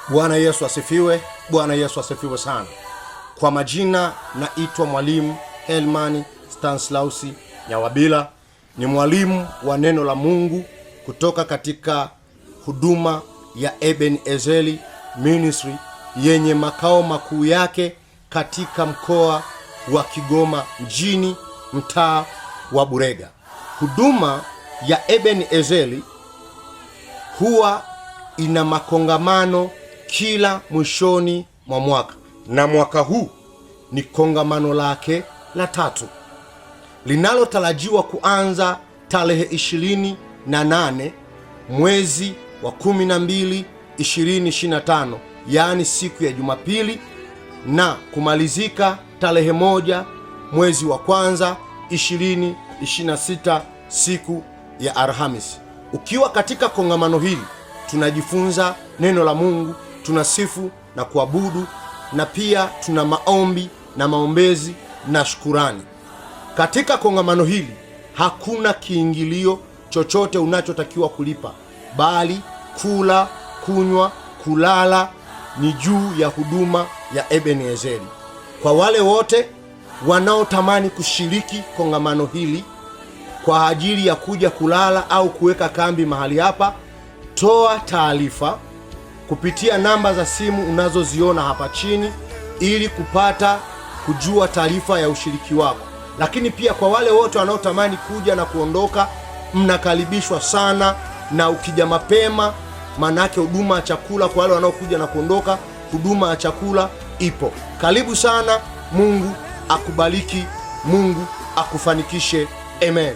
Bwana Yesu asifiwe. Bwana Yesu asifiwe sana. Kwa majina naitwa Mwalimu Helman Stanislaus Nyawabila. Ni mwalimu wa neno la Mungu kutoka katika huduma ya Ebenezer Ministry yenye makao makuu yake katika mkoa wa Kigoma mjini, mtaa wa Burega. Huduma ya Ebenezer huwa ina makongamano kila mwishoni mwa mwaka, na mwaka huu ni kongamano lake la 3 linalotarajiwa kuanza tarehe 28 mwezi wa 12 2025, yaani siku ya Jumapili, na kumalizika tarehe 1 mwezi wa 1 2026 siku ya Alhamisi. Ukiwa katika kongamano hili, tunajifunza neno la Mungu, tunasifu na kuabudu, na pia tuna maombi na maombezi na shukurani. Katika kongamano hili hakuna kiingilio chochote unachotakiwa kulipa, bali kula, kunywa, kulala ni juu ya huduma ya Ebenezer. Kwa wale wote wanaotamani kushiriki kongamano hili kwa ajili ya kuja kulala au kuweka kambi mahali hapa, toa taarifa kupitia namba za simu unazoziona hapa chini ili kupata kujua taarifa ya ushiriki wako. Lakini pia kwa wale wote wanaotamani kuja na kuondoka, mnakaribishwa sana, na ukija mapema, manake huduma ya chakula kwa wale wanaokuja na kuondoka, huduma ya chakula ipo. Karibu sana. Mungu akubariki, Mungu akufanikishe. Amen.